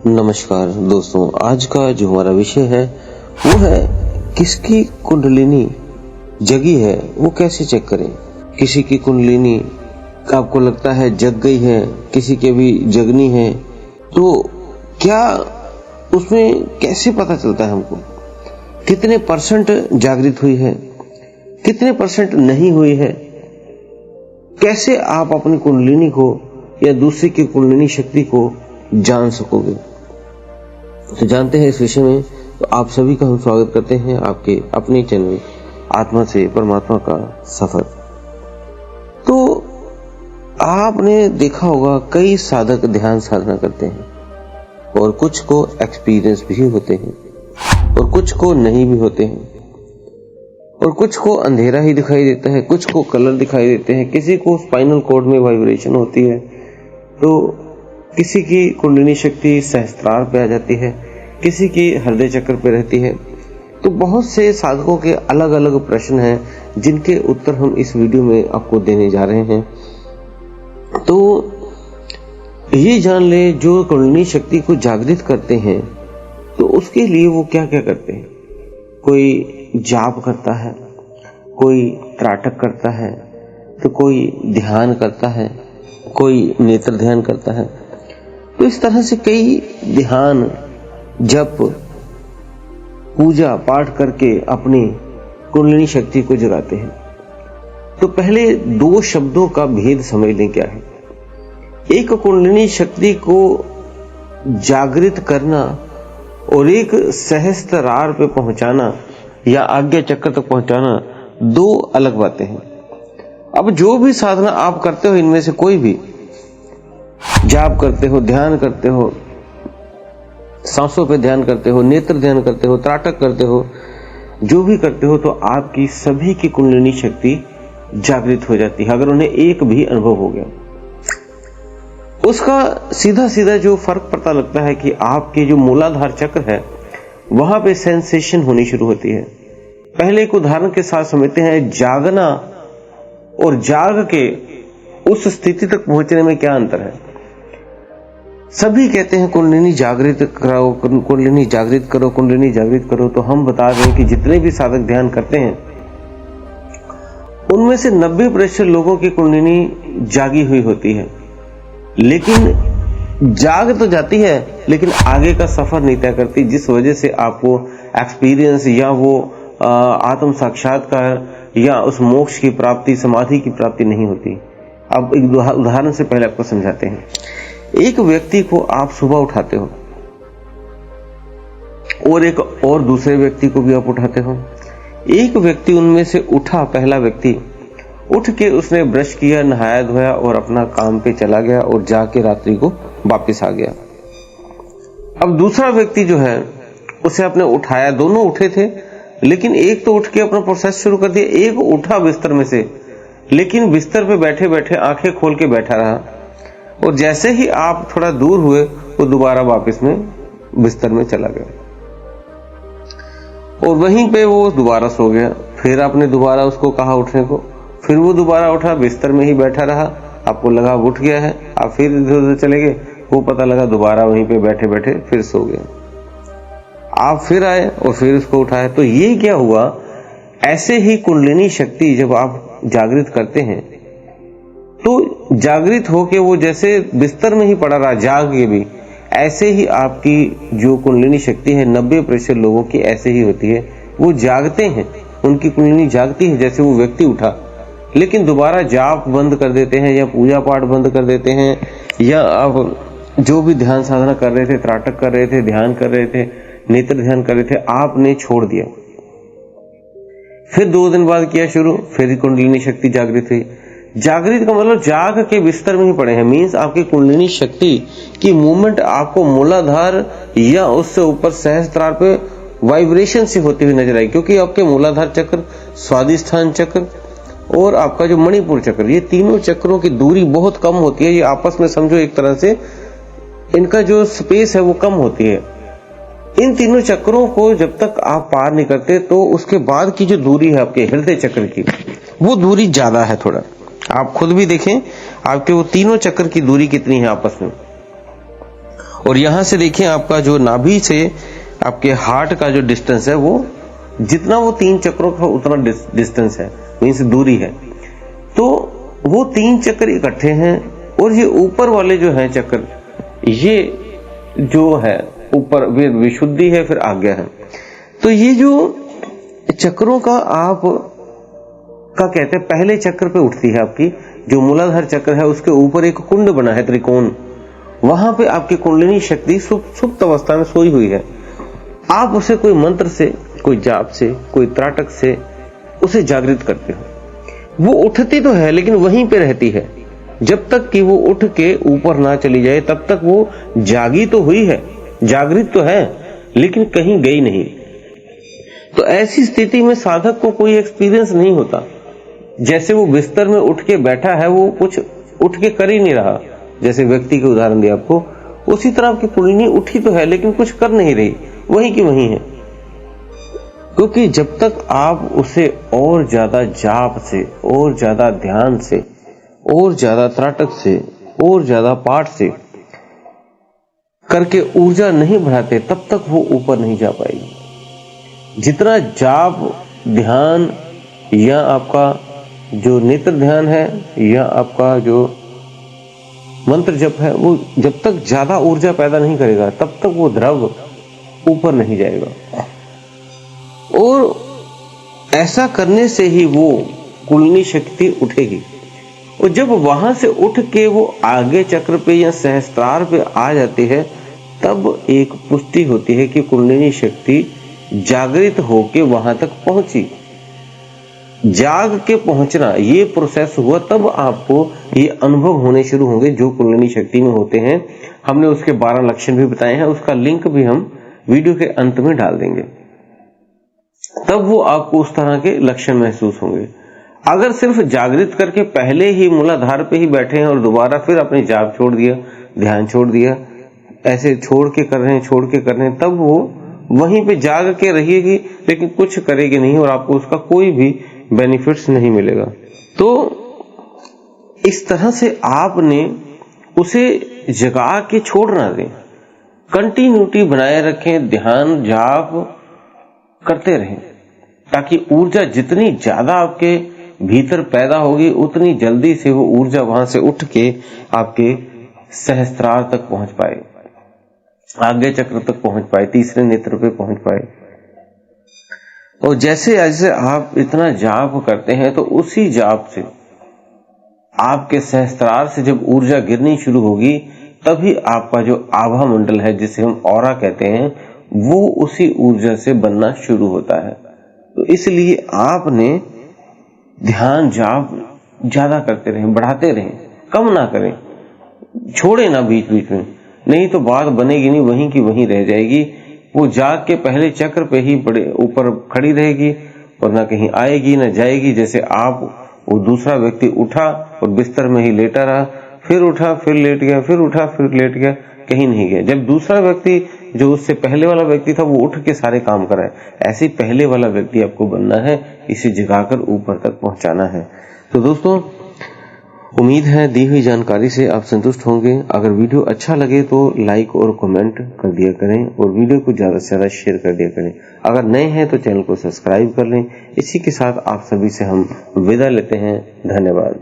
नमस्कार दोस्तों, आज का जो हमारा विषय है वो है किसकी कुंडलिनी जगी है वो कैसे चेक करें। किसी की कुंडलिनी आपको लगता है जग गई है, किसी के भी जगनी है, तो क्या उसमें कैसे पता चलता है हमको कितने परसेंट जागृत हुई है, कितने परसेंट नहीं हुई है। कैसे आप अपनी कुंडलिनी को या दूसरे की कुंडलिनी शक्ति को जान सकोगे। तो जानते हैं इस विषय में। तो आप सभी का हम स्वागत करते हैं आपके अपने चैनल आत्मा से परमात्मा का सफर। तो आपने देखा होगा कई साधक ध्यान साधना करते हैं और कुछ को एक्सपीरियंस भी होते हैं और कुछ को नहीं भी होते हैं और कुछ को अंधेरा ही दिखाई देता है, कुछ को कलर दिखाई देते हैं, किसी को स्पाइनल कॉर्ड में वाइब्रेशन होती है, तो किसी की कुंडलिनी शक्ति सहस्त्रार पे आ जाती है, किसी की हृदय चक्र पे रहती है। तो बहुत से साधकों के अलग अलग प्रश्न हैं जिनके उत्तर हम इस वीडियो में आपको देने जा रहे हैं। तो ये जान ले, जो कुंडलिनी शक्ति को जागृत करते हैं तो उसके लिए वो क्या क्या करते हैं। कोई जाप करता है, कोई त्राटक करता है, तो कोई ध्यान करता है, कोई नेत्र ध्यान करता है। तो इस तरह से कई ध्यान, जप, पूजा पाठ करके अपनी कुंडलिनी शक्ति को जगाते हैं। तो पहले दो शब्दों का भेद समझ लें क्या है। एक कुंडलिनी शक्ति को जागृत करना और एक सहस्त्रार पे पहुंचाना या आज्ञा चक्र तक पहुंचाना, दो अलग बातें हैं। अब जो भी साधना आप करते हो, इनमें से कोई भी जाप करते हो, ध्यान करते हो, सांसों पे ध्यान करते हो, नेत्र ध्यान करते हो, त्राटक करते हो, जो भी करते हो, तो आपकी सभी की कुंडलिनी शक्ति जागृत हो जाती है अगर उन्हें एक भी अनुभव हो गया। उसका सीधा सीधा जो फर्क पता लगता है कि आपके जो मूलाधार चक्र है वहां पे सेंसेशन होनी शुरू होती है। पहले एक उदाहरण के साथ समझते हैं, जागना और जाग के उस स्थिति तक पहुंचने में क्या अंतर है। सभी कहते हैं कुंडलिनी जागृत करो, कुंडलिनी जागृत करो, कुंडलिनी जागृत करो। तो हम बता दें कि जितने भी साधक ध्यान करते हैं उनमें से 90% लोगों की कुंडलिनी जागी हुई होती है, लेकिन जाग तो जाती है लेकिन आगे का सफर नहीं तय करती, जिस वजह से आपको एक्सपीरियंस या वो आत्म साक्षात्कार या उस मोक्ष की प्राप्ति, समाधि की प्राप्ति नहीं होती। अब एक उदाहरण से पहले आपको समझाते हैं। एक व्यक्ति को आप सुबह उठाते हो और एक और दूसरे व्यक्ति को भी आप उठाते हो। एक व्यक्ति उनमें से उठा, पहला व्यक्ति उठ के उसने ब्रश किया, नहाया धोया और अपना काम पे चला गया और जाके रात्रि को वापस आ गया। अब दूसरा व्यक्ति जो है उसे आपने उठाया, दोनों उठे थे, लेकिन एक तो उठ के अपना प्रोसेस शुरू कर दिया, एक उठा बिस्तर में से, लेकिन बिस्तर पे बैठे बैठे आंखें खोल के बैठा रहा और जैसे ही आप थोड़ा दूर हुए वो दोबारा वापस में बिस्तर में चला गया और वहीं पे वो दोबारा सो गया। फिर आपने दोबारा उसको कहा उठने को, फिर वो दोबारा उठा, बिस्तर में ही बैठा रहा। आपको लगा उठ गया है, आप फिर इधर उधर चले गए, वो पता लगा दोबारा वहीं पे बैठे बैठे फिर सो गया। आप फिर आए और फिर उसको उठाए। तो ये क्या हुआ, ऐसे ही कुंडलिनी शक्ति जब आप जागृत करते हैं तो जागृत होके वो जैसे बिस्तर में ही पड़ा रहा, जाग के भी, ऐसे ही आपकी जो कुंडलिनी शक्ति है 90% लोगों की ऐसे ही होती है। वो जागते हैं, उनकी कुंडलिनी जागती है जैसे वो व्यक्ति उठा, लेकिन दोबारा जाप बंद कर देते हैं या पूजा पाठ बंद कर देते हैं, या आप जो भी ध्यान साधना कर रहे थे, त्राटक कर रहे थे, ध्यान कर रहे थे, नेत्र ध्यान कर रहे थे, आपने छोड़ दिया। फिर 2 दिन बाद किया शुरू, फिर कुंडलिनी शक्ति जागृत हुई। जागृत का मतलब जाग के बिस्तर में ही पड़े हैं, मीन्स आपकी कुंडलिनी शक्ति की मूवमेंट आपको मूलाधार या उससे ऊपर सहस्त्रार पे वाइब्रेशन से होती हुई नजर आई, क्योंकि आपके मूलाधार चक्र, स्वादिष्ठान चक्र और आपका जो मणिपुर चक्र, ये तीनों चक्रों की दूरी बहुत कम होती है। ये आपस में समझो एक तरह से इनका जो स्पेस है वो कम होती है। इन तीनों चक्रों को जब तक आप पार नहीं करते तो उसके बाद की जो दूरी है आपके हृदय चक्र की, वो दूरी ज्यादा है थोड़ा। आप खुद भी देखें आपके वो तीनों चक्र की दूरी कितनी है आपस में। और यहाँ से देखिए आपका जो नाभि से आपके हार्ट का जो डिस्टेंस है वो जितना वो 3 चक्रों का उतना डिस्टेंस है, मीन्स दूरी है। तो वो 3 चक्र इकट्ठे हैं और ये ऊपर वाले जो हैं चक्र, ये जो है ऊपर विशुद्धि है, फिर आज्ञा है। तो ये जो चक्रों का आप का कहते हैं पहले चक्र पे उठती है आपकी जो मूलाधार चक्र है, उसके ऊपर एक कुंड बना है त्रिकोण, वहां पे आपकी कुंडलिनी शक्ति सुप्त अवस्था में सोई हुई है। आप उसे कोई मंत्र से, कोई जाप से, कोई त्राटक से उसे जागृत करते हो। वो उठती तो है लेकिन वहीं पे रहती है, जब तक कि वो उठ के ऊपर ना चली जाए तब तक वो जागी तो हुई है, जागृत तो है, लेकिन कहीं गई नहीं। तो ऐसी स्थिति में साधक को कोई एक्सपीरियंस नहीं होता। जैसे वो बिस्तर में उठ के बैठा है, वो कुछ उठ के कर ही नहीं रहा, जैसे व्यक्ति के उदाहरण दिया आपको, उसी तरह आपकी कुंडली उठी तो है लेकिन कुछ कर नहीं रही, वहीं की वहीं है। क्योंकि जब तक आप उसे और ज्यादा जाप से, और ज्यादा ध्यान से, और ज्यादा त्राटक से, और ज्यादा पाठ से करके ऊर्जा नहीं बढ़ाते, तब तक वो ऊपर नहीं जा पाएगी। जितना जाप, ध्यान या आपका जो नेत्र ध्यान है या आपका जो मंत्र जप है, वो जब तक ज्यादा ऊर्जा पैदा नहीं करेगा तब तक वो द्रव ऊपर नहीं जाएगा। और ऐसा करने से ही वो कुंडलिनी शक्ति उठेगी। और जब वहां से उठ के वो आगे चक्र पे या सहस्त्रार पे आ जाती है, तब एक पुष्टि होती है कि कुंडलिनी शक्ति जागृत होके वहां तक पहुंची। जाग के पहुंचना ये प्रोसेस हुआ, तब आपको ये अनुभव होने शुरू होंगे जो कुंडलिनी शक्ति में होते हैं। हमने उसके 12 लक्षण भी बताए हैं, उसका लिंक भी हम वीडियो के अंत में डाल देंगे। तब वो आपको उस तरह के लक्षण महसूस होंगे। अगर सिर्फ जागृत करके पहले ही मूलाधार पे ही बैठे हैं और दोबारा फिर अपने जाप छोड़ दिया, ध्यान छोड़ दिया, ऐसे छोड़ के कर रहे हैं, तब वो वहीं पे जाग के रहेगी लेकिन कुछ करेगी नहीं और आपको उसका कोई भी बेनिफिट्स नहीं मिलेगा। तो इस तरह से आपने उसे जगा के छोड़ ना दें, कंटिन्यूटी बनाए रखें, ध्यान जाप करते रहें, ताकि ऊर्जा जितनी ज्यादा आपके भीतर पैदा होगी उतनी जल्दी से वो ऊर्जा वहां से उठ के आपके सहस्त्रार तक पहुंच पाए, आगे चक्र तक पहुंच पाए, तीसरे नेत्र पे पहुंच पाए। और जैसे जैसे आप इतना जाप करते हैं तो उसी जाप से आपके सहस्त्रार से जब ऊर्जा गिरनी शुरू होगी, तभी आपका जो आभा मंडल है जिसे हम ऑरा कहते हैं, वो उसी ऊर्जा से बनना शुरू होता है। तो इसलिए आपने ध्यान जाप ज्यादा करते रहें, बढ़ाते रहें, कम ना करें, छोड़े ना बीच बीच में, नहीं तो बात बनेगी नहीं, वहीं की वहीं रह जाएगी। वो जाग के पहले चक्र पे ही बड़े ऊपर खड़ी रहेगी और ना कहीं आएगी ना जाएगी। जैसे आप, वो दूसरा व्यक्ति उठा और बिस्तर में ही लेटा रहा, फिर उठा फिर लेट गया, फिर उठा फिर लेट गया, कहीं नहीं गया। जब दूसरा व्यक्ति जो उससे पहले वाला व्यक्ति था वो उठ के सारे काम कर रहा है, ऐसे पहले वाला व्यक्ति आपको बनना है, इसे जगाकर ऊपर तक पहुंचाना है। तो दोस्तों, उम्मीद है दी हुई जानकारी से आप संतुष्ट होंगे। अगर वीडियो अच्छा लगे तो लाइक और कमेंट कर दिया करें और वीडियो को ज्यादा से ज्यादा शेयर कर दिया करें। अगर नए हैं तो चैनल को सब्सक्राइब कर लें। इसी के साथ आप सभी से हम विदा लेते हैं। धन्यवाद।